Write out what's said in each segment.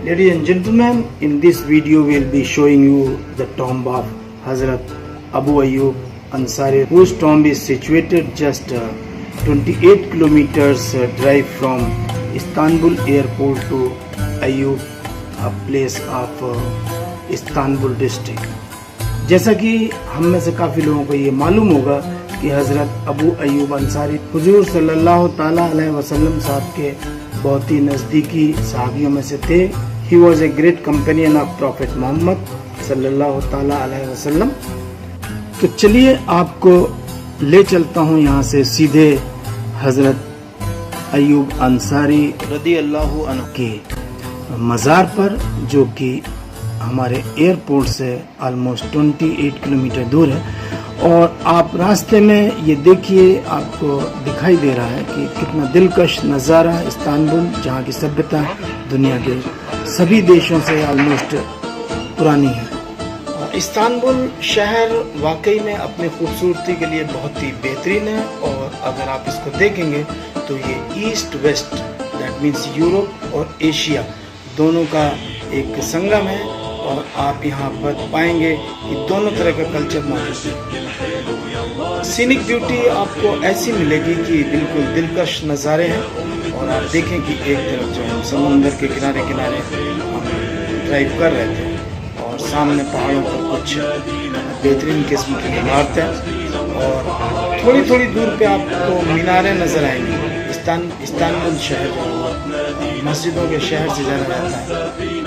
Ladies and gentlemen, in this video we'll be showing you the tomb of Hazrat Abu Ayyub Ansari, whose tomb is situated just 28 kilometers drive from Istanbul airport to Ayyub, a place of Istanbul district. जैसा कि हम में से काफ़ी लोगों को ये मालूम होगा कि हज़रत अबू अय्यूब अंसारी हुजूर सल्लल्लाहु ताला अलैहि वसल्लम साहब के बहुत ही नज़दीकी सहाबियों में से थे. He was a great companion of prophet Muhammad सल्लल्लाहु ताला अलैहि वसल्लम. तो चलिए आपको ले चलता हूँ यहाँ से सीधे हज़रत अय्यूब अंसारी रदी अल्लाहु अन्हु के मज़ार पर, जो कि हमारे एयरपोर्ट से ऑलमोस्ट 28 किलोमीटर दूर है. और आप रास्ते में ये देखिए, आपको दिखाई दे रहा है कि कितना दिलकश नज़ारा इस्तांबुल, जहाँ की सभ्यता दुनिया के सभी देशों से ऑलमोस्ट पुरानी है. इस्तांबुल शहर वाकई में अपनी खूबसूरती के लिए बहुत ही बेहतरीन है. और अगर आप इसको देखेंगे तो ये east west, that means Europe और एशिया दोनों का एक संगम है. और आप यहाँ पर पाएंगे कि दोनों तरह का कल्चर मौजूद है. सीनिक ब्यूटी आपको ऐसी मिलेगी कि बिल्कुल दिलकश नज़ारे हैं. और आप देखें कि एक तरफ जो हम समुंदर के किनारे किनारे हम ड्राइव कर रहे थे और सामने पहाड़ों पर कुछ बेहतरीन किस्म की इमारतें, और थोड़ी थोड़ी दूर पे आपको मीनारें नज़र आएंगी. इस्तांबुल शहर जो मस्जिदों के शहर से जाना जाता है.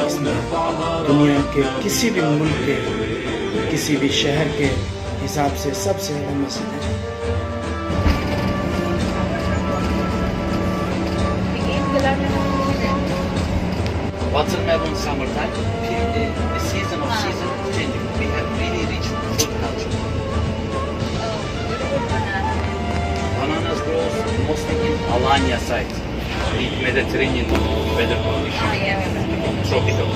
इसमें दुनिया के किसी भी मुल्क के किसी भी शहर के हिसाब से सबसे ज़्यादा मस्जिद है. What's the matter in summertime? The season of season is changing. We have really rich food culture. Bananas grows mostly in Alanya side, the Mediterranean weather conditions, tropical.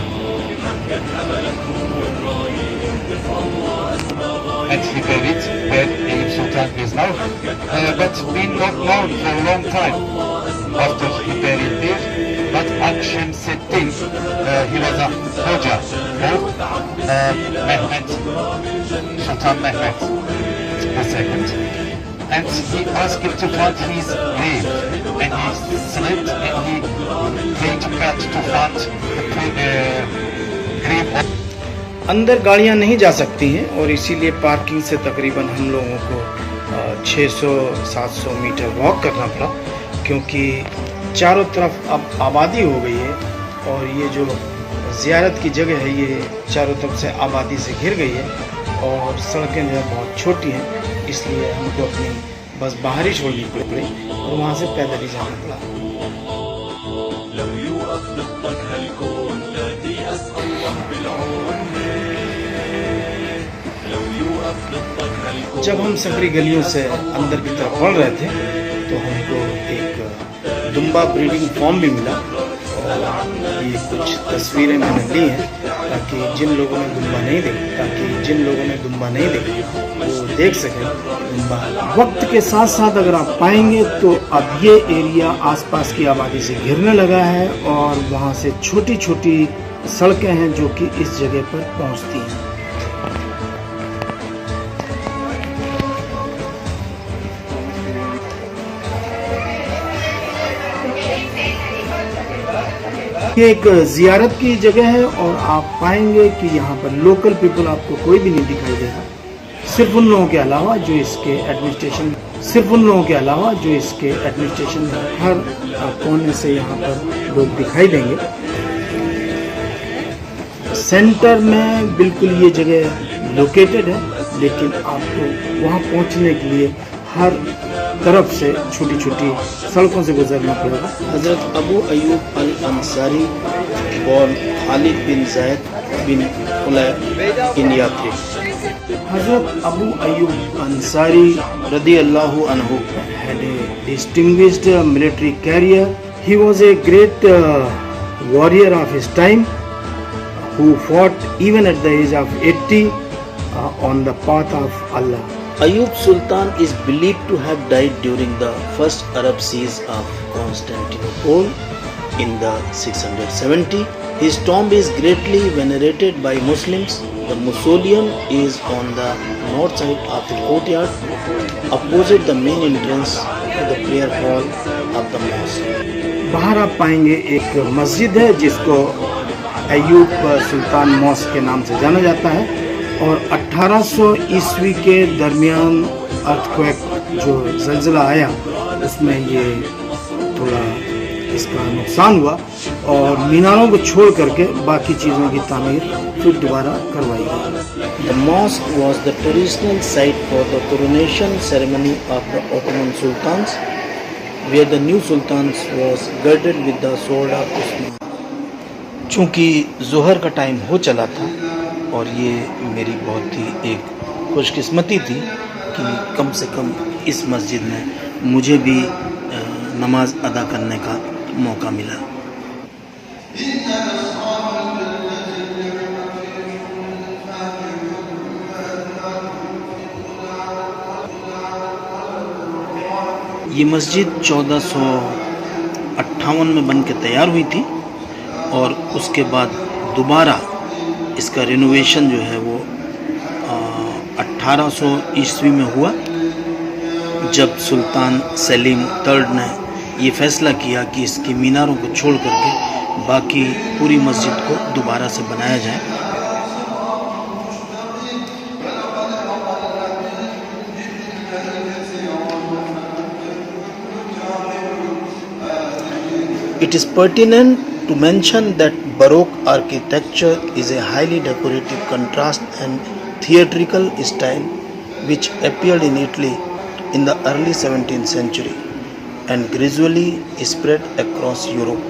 And he buried where Eyüp Sultan is now, but been not known for a long time. After he buried there, but Akşemseddin, he was a Hoca of Mehmet, Sultan Mehmet II. And he asked him to find his grave, and he slept and he played cat to find the grave of. अंदर गाड़ियां नहीं जा सकती हैं और इसीलिए parking से तकरीबन हम लोगों को 600-700 मीटर वॉक करना पड़ा, क्योंकि चारों तरफ अब आबादी हो गई है. और ये जो ज़ियारत की जगह है ये चारों तरफ से आबादी से घिर गई है और सड़कें जो है बहुत छोटी हैं. इसलिए हमको अपनी बस बाहर ही छोड़नी पड़ी और वहाँ से पैदल ही जाना पड़ा. जब हम सकरी गलियों से अंदर की तरफ बढ़ रहे थे तो हमको एक दुम्बा ब्रीडिंग फॉर्म भी मिला. और ये कुछ तस्वीरें मैंने ली हैं ताकि जिन लोगों ने दुम्बा नहीं देखा वो देख सकें दुम्बा. वक्त के साथ साथ अगर आप पाएंगे तो अब ये एरिया आसपास की आबादी से घिरने लगा है और वहाँ से छोटी छोटी सड़कें हैं जो कि इस जगह पर पहुँचती हैं. ये एक ज़ियारत की जगह है और आप पाएंगे कि यहाँ पर लोकल पीपल आपको कोई भी नहीं दिखाई देगा, सिर्फ उन लोगों के अलावा जो इसके एडमिनिस्ट्रेशन में हर कोने से यहाँ पर लोग दिखाई देंगे. सेंटर में बिल्कुल ये जगह लोकेटेड है, लेकिन आपको वहाँ पहुँचने के लिए हर तरफ से छोटी छोटी सड़कों से गुजरना पड़ेगा. हज़रत अबू अय्यूब अल अंसारी बॉर्न खालिद बिन ज़ैद बिन उलैब इन यात्री. हज़रत अबू अय्यूब अंसारी रदी अल्लाहु अन्हु had a distinguished military career. He was a great warrior of his time who fought even at the age of 80 on the path of Allah. Ayyub Sultan is believed to have died during the first Arab siege of Constantinople In the 670, his tomb is greatly venerated by Muslims. The mausoleum is on the north side of the courtyard, opposite the main entrance to the prayer hall of the mosque. बाहर आप पाएंगे एक मस्जिद है जिसको अय्यूब सुल्तान mask के नाम से जाना जाता है, और 1800 ईस्वी के दरमियान अर्थक्वेक जो ज़लज़ला आया उसमें ये थोड़ा इसका नुकसान हुआ और मीनारों को छोड़ करके बाकी चीज़ों की तामीर फिर दोबारा करवाई गई। The mosque was the traditional site for the coronation ceremony of the Ottoman sultans, where the new sultans was girded with the sword of Osman. चूँकि ज़ोहर का टाइम हो चला था और ये मेरी बहुत ही एक खुशकिस्मती थी कि कम से कम इस मस्जिद में मुझे भी नमाज अदा करने का मौका मिला। ये मस्जिद 1458 में बन के तैयार हुई थी और उसके बाद दोबारा इसका रिनोवेशन जो है वो 1800 ईस्वी में हुआ, जब सुल्तान सलीम III ने ये फैसला किया कि इसकी मीनारों को छोड़ करके बाकी पूरी मस्जिद को दोबारा से बनाया जाए। It is pertinent to mention that Baroque architecture is a highly decorative contrast and theatrical style which appeared in Italy in the early 17th century and gradually spread across Europe.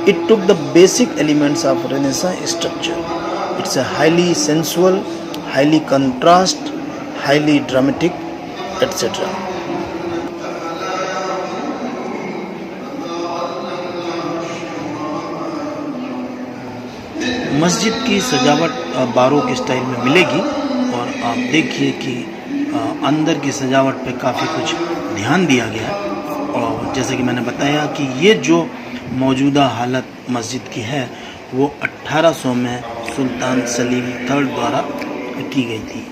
It took the basic elements of Renaissance structure. It's a highly sensual, highly contrast, highly dramatic, etc. मस्जिद की सजावट Barog style में मिलेगी और आप देखिए कि अंदर की सजावट पे काफ़ी कुछ ध्यान दिया गया है। और जैसे कि मैंने बताया कि ये जो मौजूदा हालत मस्जिद की है वो 1800 में सुल्तान सलीम III द्वारा की गई थी।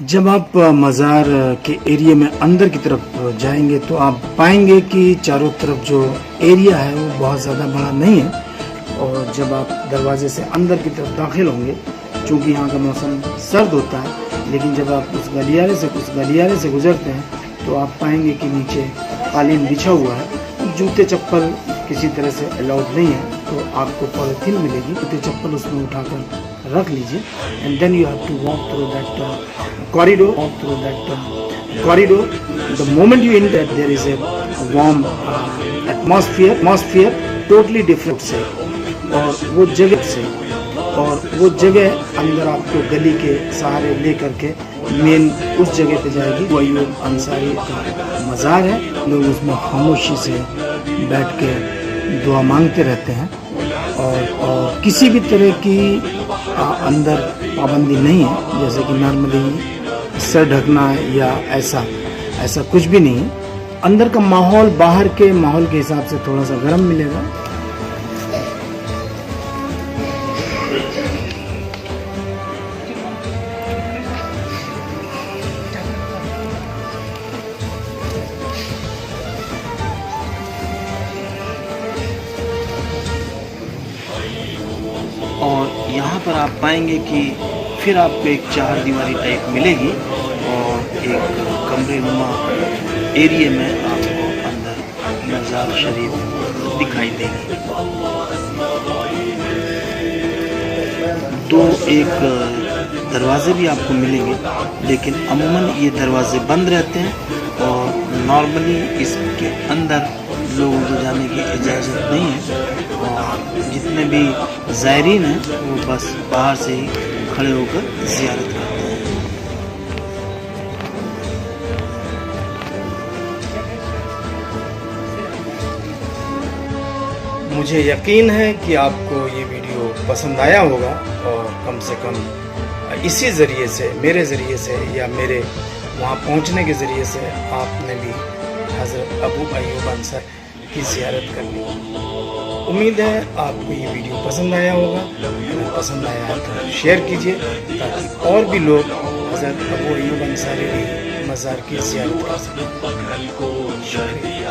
जब आप मज़ार के एरिया में अंदर की तरफ जाएंगे तो आप पाएंगे कि चारों तरफ जो एरिया है वो बहुत ज़्यादा बड़ा नहीं है, और जब आप दरवाजे से अंदर की तरफ दाखिल होंगे, चूँकि यहाँ का मौसम सर्द होता है, लेकिन जब आप उस गलियारे से गुजरते हैं तो आप पाएंगे कि नीचे कालीन बिछा हुआ है। जूते चप्पल किसी तरह से अलाउड नहीं है, तो आपको पॉलिथीन मिलेगी, जूते चप्पल उसमें उठाकर रख लीजिए। And then you have to walk through that corridor. The moment you enter there is a warm atmosphere totally different से, और वो जगह अंदर आपको गली के सहारे ले करके मेन उस जगह पे जाएगी। वो अय्यूब अंसारी का मज़ार है। लोग उसमें खामोशी से बैठ के दुआ मांगते रहते हैं, और किसी भी तरह की अंदर पाबंदी नहीं है, जैसे कि नॉर्मली सर ढकना या ऐसा कुछ भी नहीं है। अंदर का माहौल बाहर के माहौल के हिसाब से थोड़ा सा गर्म मिलेगा। और यहाँ पर आप पाएंगे कि फिर आपको एक 4 दीवारी टाइप मिलेगी और एक कमरे नुमा एरिया में आपको अंदर मज़ार शरीफ दिखाई देगी। एक दरवाजे भी आपको मिलेंगे, लेकिन अमूमन ये दरवाजे बंद रहते हैं और नॉर्मली इसके अंदर लोगों को जाने की इजाज़त नहीं है, और जितने भी ज़ायरीन हैं वो बस बाहर से ही खड़े होकर ज़ियारत करते हैं। मुझे यकीन है कि आपको ये वीडियो पसंद आया होगा और कम से कम इसी ज़रिए से, मेरे ज़रिए से या मेरे वहाँ पहुँचने के ज़रिए से आपने भी हज़रत अबू अय्यूब अंसारी की ज़ियारत करनी। उम्मीद है आपको ये वीडियो पसंद आया होगा। अगर पसंद आया तो शेयर कीजिए ताकि और भी लोग हज़रत अबू अय्यूब अंसारी की मज़ार की ज़ियारत कर सकें। शुक्रिया।